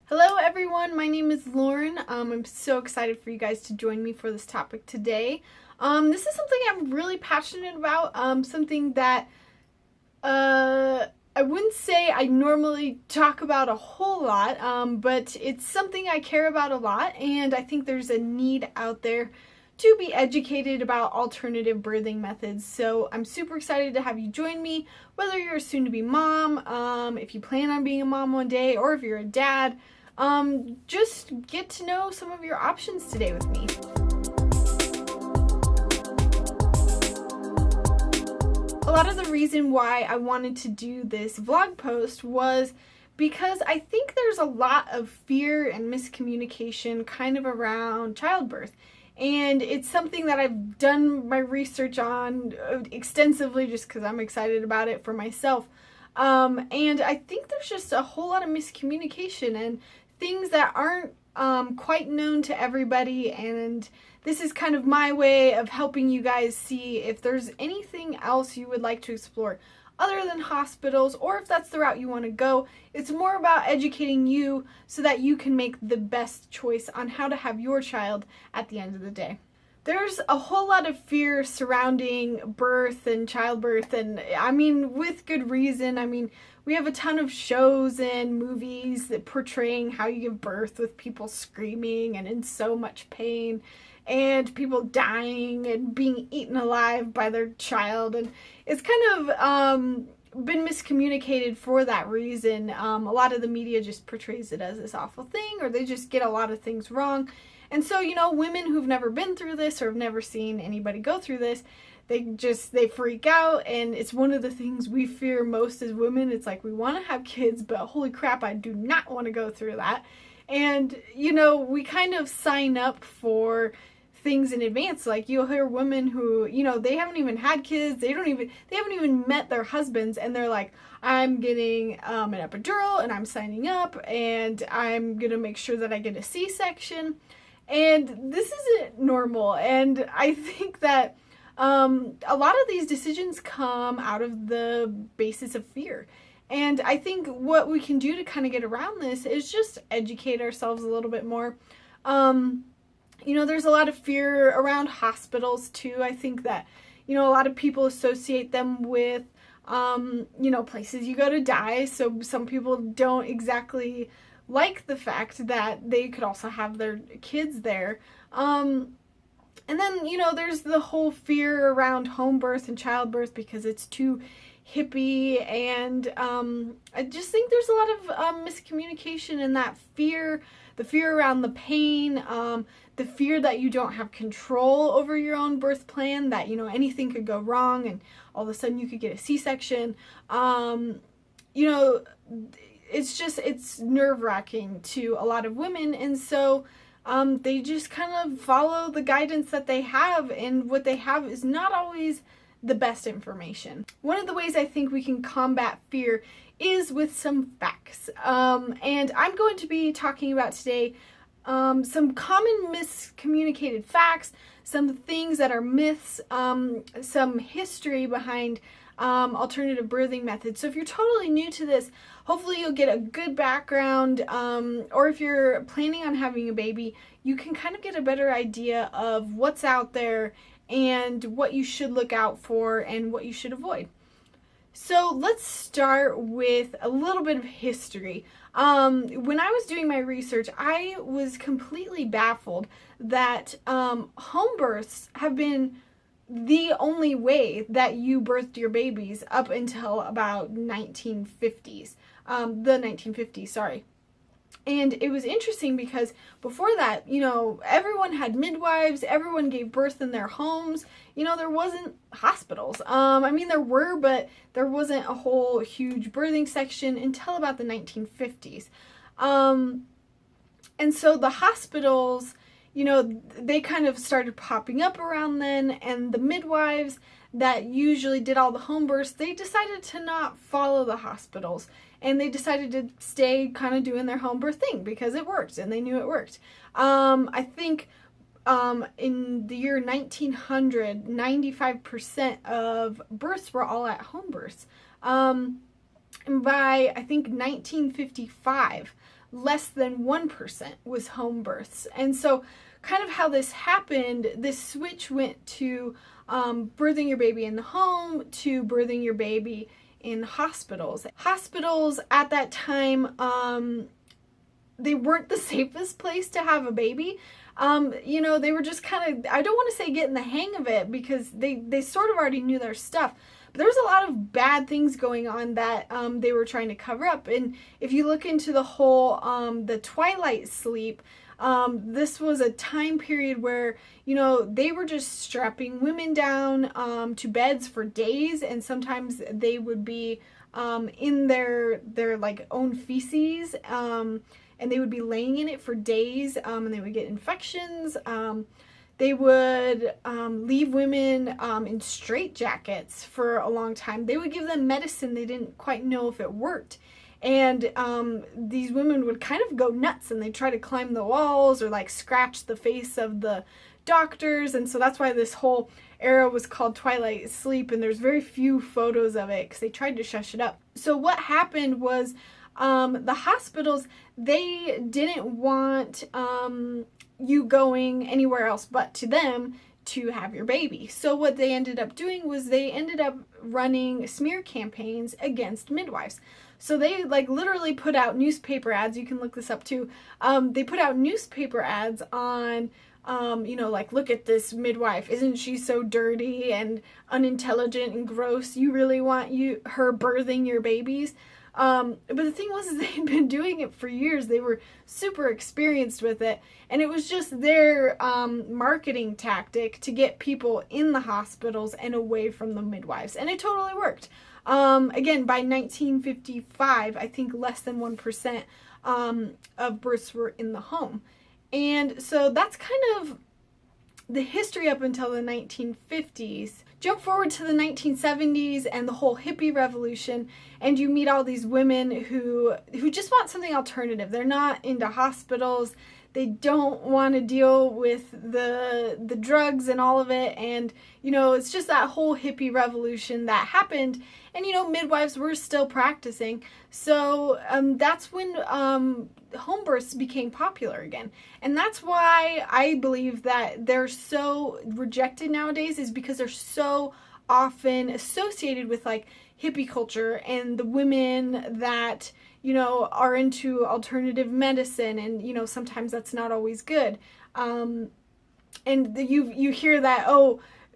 Hello everyone, my name is Lauren. I'm so excited for you guys to join me for this topic today. This is something I'm really passionate about, something that I wouldn't say I normally talk about a whole lot, but it's something I care about a lot, and I think there's a need out there to be educated about alternative birthing methods. So I'm super excited to have you join me, whether you're a soon-to-be mom, if you plan on being a mom one day, or if you're a dad. Just get to know some of your options today with me. A lot of the reason why I wanted to do this vlog post was because I think there's a lot of fear and miscommunication kind of around childbirth. And it's something that I've done my research on extensively just because I'm excited about it for myself. And I think there's just a whole lot of miscommunication and things that aren't quite known to everybody, and this is kind of my way of helping you guys see if there's anything else you would like to explore other than hospitals, or if that's the route you want to go. It's more about educating you so that you can make the best choice on how to have your child at the end of the day. There's a whole lot of fear surrounding birth and childbirth, and I mean, with good reason. I mean, we have a ton of shows and movies that portraying how you give birth with people screaming and in so much pain, and people dying and being eaten alive by their child, and it's kind of been miscommunicated for that reason. A lot of the media just portrays it as this awful thing, or they just get a lot of things wrong. And so, you know, women who've never been through this or have never seen anybody go through this, they freak out, and it's one of the things we fear most as women. It's like, we want to have kids, but holy crap, I do not want to go through that. And, you know, we kind of sign up for things in advance. Like, you'll hear women who, you know, they haven't even had kids, they haven't even met their husbands, and they're like, I'm getting an epidural, and I'm signing up, and I'm gonna make sure that I get a C-section. And this isn't normal, and I think that a lot of these decisions come out of the basis of fear. And I think what we can do to kind of get around this is just educate ourselves a little bit more. You know, there's a lot of fear around hospitals too. I think that, you know, a lot of people associate them with, you know, places you go to die. So some people don't exactly like the fact that they could also have their kids there. And then, you know, there's the whole fear around home birth and childbirth because it's too hippie, and I just think there's a lot of miscommunication in that fear, the fear around the pain, the fear that you don't have control over your own birth plan, that, you know, anything could go wrong and all of a sudden you could get a C-section. You know, it's nerve-wracking to a lot of women, and so they just kind of follow the guidance that they have, and what they have is not always the best information. One of the ways I think we can combat fear is with some facts, and I'm going to be talking about today some common miscommunicated facts, some things that are myths, some history behind alternative birthing methods. So if you're totally new to this, hopefully you'll get a good background, or if you're planning on having a baby, you can kind of get a better idea of what's out there and what you should look out for and what you should avoid. So let's start with a little bit of history. When I was doing my research, I was completely baffled that home births have been the only way that you birthed your babies up until about the 1950s, sorry. And it was interesting because before that, you know, everyone had midwives, everyone gave birth in their homes. You know, there wasn't hospitals. I mean, there were, but there wasn't a whole huge birthing section until about the 1950s. And so the hospitals, you know, they kind of started popping up around then, and the midwives that usually did all the home births, they decided to not follow the hospitals, and they decided to stay kind of doing their home birth thing because it worked, and they knew it worked. I think in the year 1900, 95% of births were all at home births. And by, I think, 1955, less than 1% was home births. And so kind of how this happened, this switch went to birthing your baby in the home to birthing your baby in hospitals. Hospitals at that time, they weren't the safest place to have a baby. They were just kind of, I don't want to say getting the hang of it, because they sort of already knew their stuff. But there was a lot of bad things going on that they were trying to cover up. And if you look into the whole, the twilight sleep, this was a time period where, they were just strapping women down to beds for days, and sometimes they would be in their like own feces, and they would be laying in it for days, and they would get infections. They would leave women in straitjackets for a long time. They would give them medicine they didn't quite know if it worked. And these women would kind of go nuts, and they'd try to climb the walls or like scratch the face of the doctors. And so that's why this whole era was called Twilight Sleep, and there's very few photos of it because they tried to shush it up. So what happened was the hospitals, they didn't want you going anywhere else but to them to have your baby. So what they ended up doing was they ended up running smear campaigns against midwives. So they like literally put out newspaper ads. You can look this up too. They put out newspaper ads on, like, look at this midwife. Isn't she so dirty and unintelligent and gross? You really want her birthing your babies? But the thing was, is they had been doing it for years. They were super experienced with it. And it was just their marketing tactic to get people in the hospitals and away from the midwives. And it totally worked. Again, by 1955, I think less than 1% of births were in the home. And so that's kind of the history up until the 1950s. Jump forward to the 1970s and the whole hippie revolution, and you meet all these women who just want something alternative. They're not into hospitals. They don't want to deal with the drugs and all of it. And, it's just that whole hippie revolution that happened. And, midwives were still practicing. So that's when home births became popular again. And that's why I believe that they're so rejected nowadays, is because they're so often associated with like hippie culture and the women that, are into alternative medicine, and, sometimes that's not always good. And you hear that,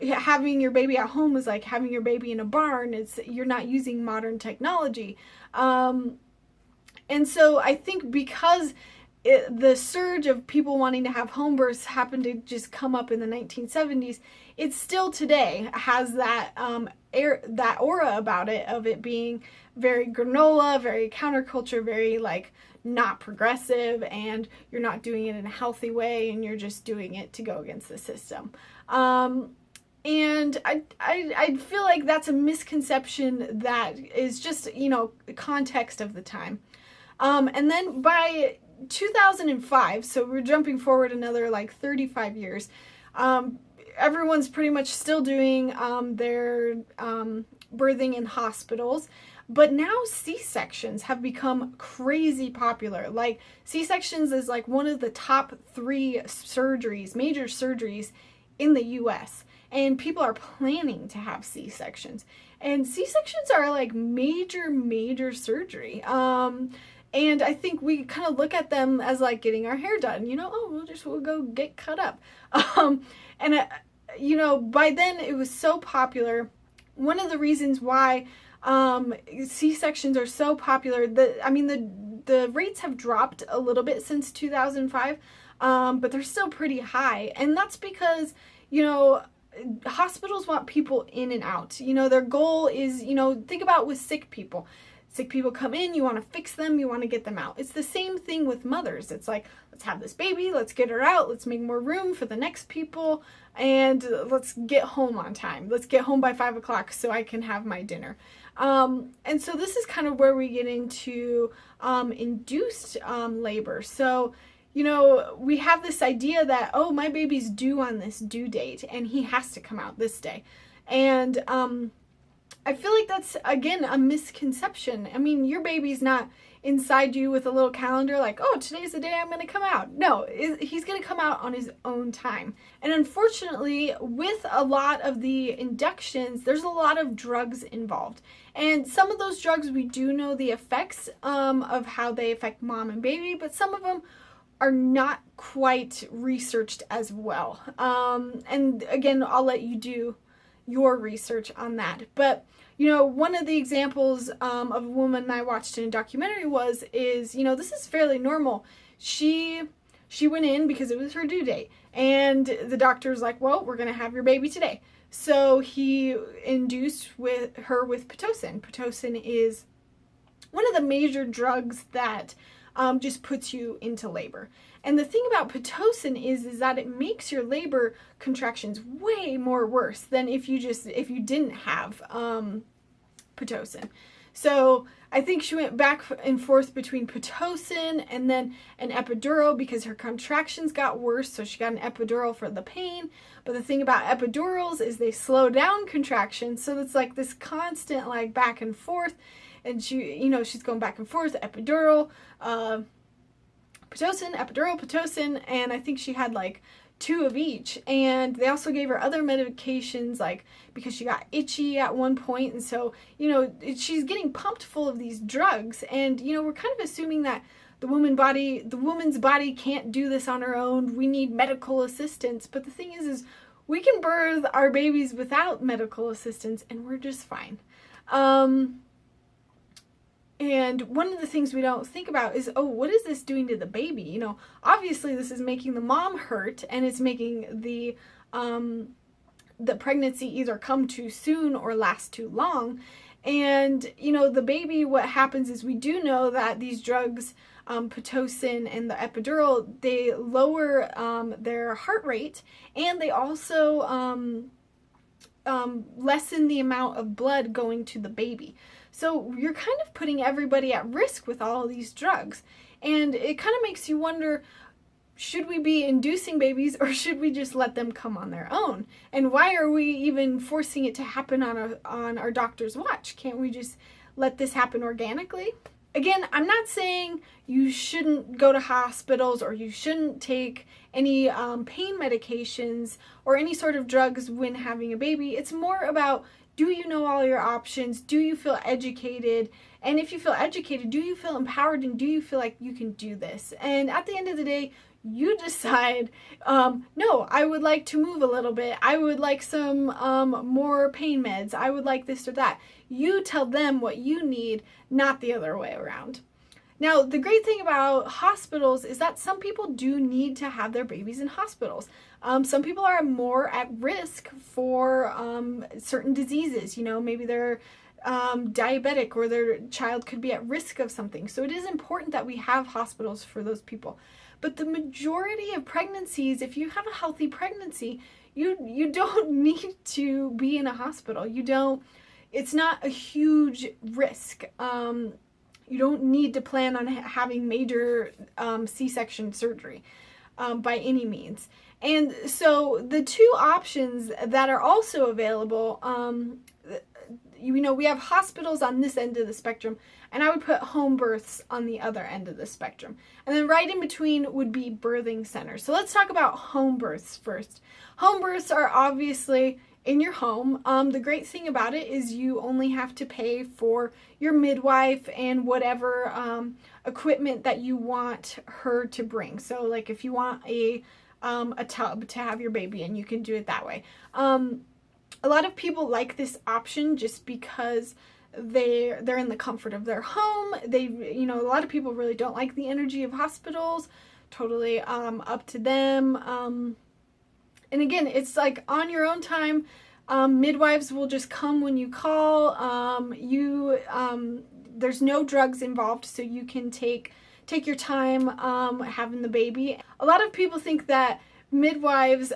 having your baby at home is like having your baby in a barn. You're not using modern technology. And so I think because the surge of people wanting to have home births happened to just come up in the 1970s, it still today has that that aura about it, of it being very granola, very counterculture, very like not progressive, and you're not doing it in a healthy way, and you're just doing it to go against the system. And I feel like that's a misconception that is just, context of the time. And then by 2005, so we're jumping forward another like 35 years, everyone's pretty much still doing their birthing in hospitals. But now C-sections have become crazy popular. Like, C-sections is like one of the top 3 surgeries, major surgeries in the US. And people are planning to have C-sections. And C-sections are like major surgery. And I think we kind of look at them as like getting our hair done. We'll go get cut up. By then it was so popular. One of the reasons why C-sections are so popular, the rates have dropped a little bit since 2005, but they're still pretty high. And that's because, hospitals want people in and out. Their goal is, think about with sick people. Sick people come in, you want to fix them, you want to get them out. It's the same thing with mothers. It's like, let's have this baby, let's get her out, let's make more room for the next people, and let's get home on time. Let's get home by 5 o'clock so I can have my dinner. And so this is kind of where we get into induced labor. So, we have this idea that, my baby's due on this due date, and he has to come out this day. And I feel like that's, again, a misconception. I mean, your baby's not inside you with a little calendar like, oh, today's the day I'm going to come out. No, he's going to come out on his own time. And unfortunately, with a lot of the inductions, there's a lot of drugs involved. And some of those drugs, we do know the effects of how they affect mom and baby, but some of them are not quite researched as well. And again, I'll let you do your research on that. But one of the examples of a woman I watched in a documentary is this is fairly normal. She went in because it was her due date, and the doctor was like, well, we're gonna have your baby today. So he induced her with Pitocin. Pitocin is one of the major drugs that just puts you into labor. And the thing about Pitocin is that it makes your labor contractions way more worse than if you didn't have Pitocin. So I think she went back and forth between Pitocin and then an epidural because her contractions got worse, so she got an epidural for the pain. But the thing about epidurals is they slow down contractions, so it's like this constant like back and forth, and she's going back and forth, epidural, Pitocin, epidural, Pitocin, and I think she had like 2 of each. And they also gave her other medications, like because she got itchy at one point, and so she's getting pumped full of these drugs. And we're kind of assuming that the woman's body can't do this on her own. We need medical assistance. But the thing is we can birth our babies without medical assistance, and we're just fine. And one of the things we don't think about is, oh, what is this doing to the baby? Obviously this is making the mom hurt, and it's making the pregnancy either come too soon or last too long. And, the baby, what happens is we do know that these drugs, Pitocin and the epidural, they lower their heart rate, and they also lessen the amount of blood going to the baby. So you're kind of putting everybody at risk with all of these drugs. And it kind of makes you wonder, should we be inducing babies, or should we just let them come on their own? And why are we even forcing it to happen on our doctor's watch? Can't we just let this happen organically? Again, I'm not saying you shouldn't go to hospitals or you shouldn't take any pain medications or any sort of drugs when having a baby. It's more about, do you know all your options? Do you feel educated? And if you feel educated, do you feel empowered, and do you feel like you can do this? And at the end of the day, you decide, no, I would like to move a little bit. I would like some more pain meds. I would like this or that. You tell them what you need, not the other way around. Now, the great thing about hospitals is that some people do need to have their babies in hospitals. Some people are more at risk for certain diseases. Maybe they're diabetic, or their child could be at risk of something. So it is important that we have hospitals for those people. But the majority of pregnancies, if you have a healthy pregnancy, you don't need to be in a hospital. It's not a huge risk. You don't need to plan on having major C-section surgery by any means. And so the 2 options that are also available, we have hospitals on this end of the spectrum, and I would put home births on the other end of the spectrum. And then right in between would be birthing centers. So let's talk about home births first. Home births are obviously in your home. The great thing about it is you only have to pay for your midwife and whatever equipment that you want her to bring. So like if you want a tub to have your baby in, you can do it that way. A lot of people like this option just because they're in the comfort of their home. A lot of people really don't like the energy of hospitals. Totally up to them. And again, it's like on your own time. Midwives will just come when you call. There's no drugs involved, so you can take your time having the baby. A lot of people think that midwives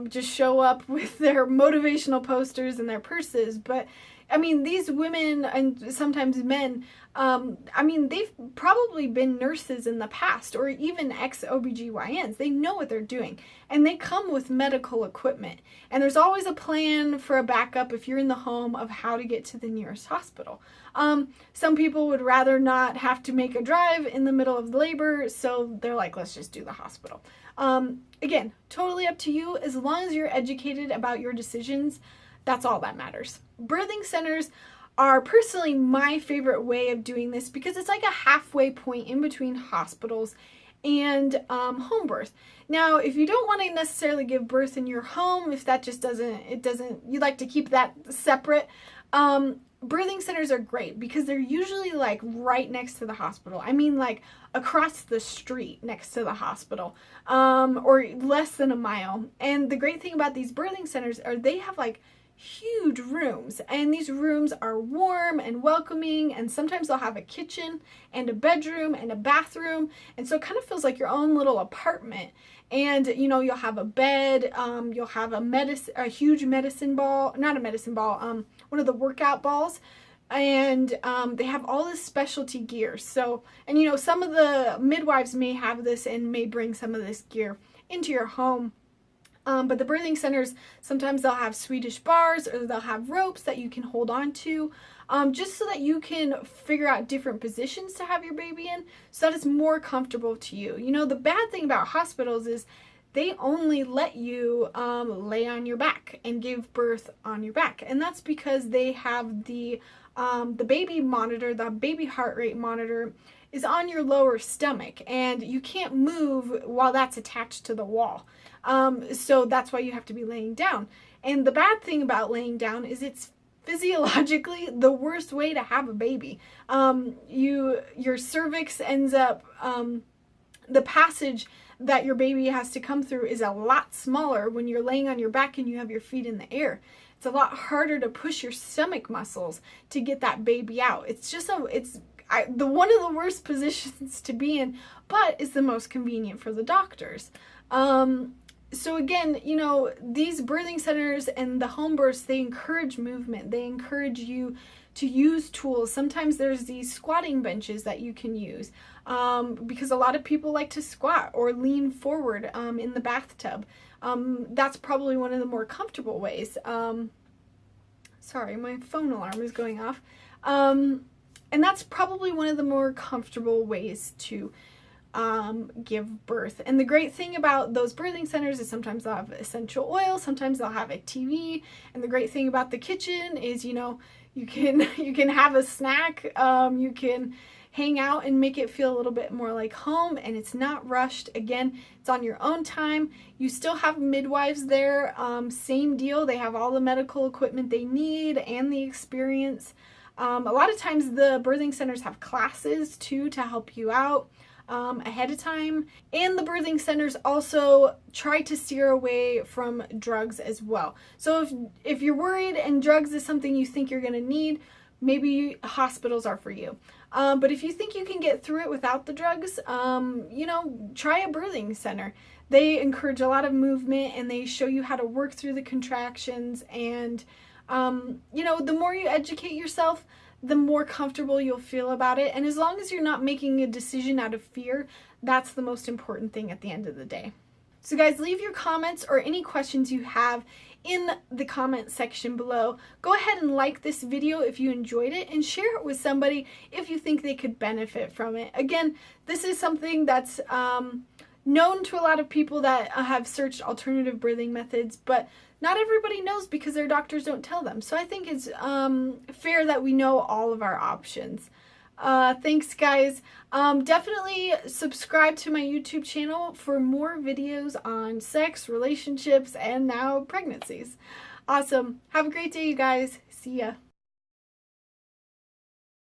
just show up with their motivational posters and their purses, but I mean, these women and sometimes men, I mean, they've probably been nurses in the past or even ex-OBGYNs. They know what they're doing, and they come with medical equipment. And there's always a plan for a backup if you're in the home of how to get to the nearest hospital. Some people would rather not have to make a drive in the middle of labor, so they're like, let's just do the hospital. Again, totally up to you. As long as you're educated about your decisions, that's all that matters. Birthing centers are personally my favorite way of doing this because it's like a halfway point in between hospitals and home birth. Now, if you don't want to necessarily give birth in your home, if that just you like to keep that separate, birthing centers are great because they're usually like right next to the hospital. I mean, like across the street next to the hospital, or less than a mile. And the great thing about these birthing centers are they have like huge rooms, and these rooms are warm and welcoming, and sometimes they'll have a kitchen and a bedroom and a bathroom, and so it kind of feels like your own little apartment. And you know, you'll have a bed, you'll have a huge medicine ball, not a medicine ball, one of the workout balls, and they have all this specialty gear. So, and you know, some of the midwives may have this and may bring some of this gear into your home. But the birthing centers, sometimes they'll have Swedish bars or they'll have ropes that you can hold on to, just so that you can figure out different positions to have your baby in so that it's more comfortable to you. You know, the bad thing about hospitals is they only let you lay on your back and give birth on your back. And that's because they have the baby monitor, the baby heart rate monitor is on your lower stomach, and you can't move while that's attached to the wall. So that's why you have to be laying down. And the bad thing about laying down is it's physiologically the worst way to have a baby. Your cervix ends up, the passage that your baby has to come through is a lot smaller when you're laying on your back and you have your feet in the air. It's a lot harder to push your stomach muscles to get that baby out. It's just one of the worst positions to be in, but it's the most convenient for the doctors. So again, you know, these birthing centers and the home births, they encourage movement. They encourage you to use tools. Sometimes there's these squatting benches that you can use, because a lot of people like to squat or lean forward in the bathtub. That's probably one of the more comfortable ways. Sorry, my phone alarm is going off. And that's probably one of the more comfortable ways to give birth. And the great thing about those birthing centers is sometimes they'll have essential oil, sometimes they'll have a TV. And the great thing about the kitchen is, you know, you can have a snack, you can hang out and make it feel a little bit more like home, and it's not rushed. Again, it's on your own time. You still have midwives there, same deal. They have all the medical equipment they need and the experience. A lot of times the birthing centers have classes too to help you out ahead of time. And the birthing centers also try to steer away from drugs as well. So if you're worried and drugs is something you think you're going to need, maybe hospitals are for you. But if you think you can get through it without the drugs, you know, try a birthing center. They encourage a lot of movement and they show you how to work through the contractions. And, you know, the more you educate yourself, the more comfortable you'll feel about it. And as long as you're not making a decision out of fear, that's the most important thing at the end of the day. So guys, leave your comments or any questions you have in the comment section below. Go ahead and like this video if you enjoyed it and share it with somebody if you think they could benefit from it. Again, this is something that's known to a lot of people that have searched alternative birthing methods, but not everybody knows because their doctors don't tell them. So I think it's fair that we know all of our options. Thanks guys. Definitely subscribe to my YouTube channel for more videos on sex, relationships, and now pregnancies. Awesome. Have a great day, you guys. See ya.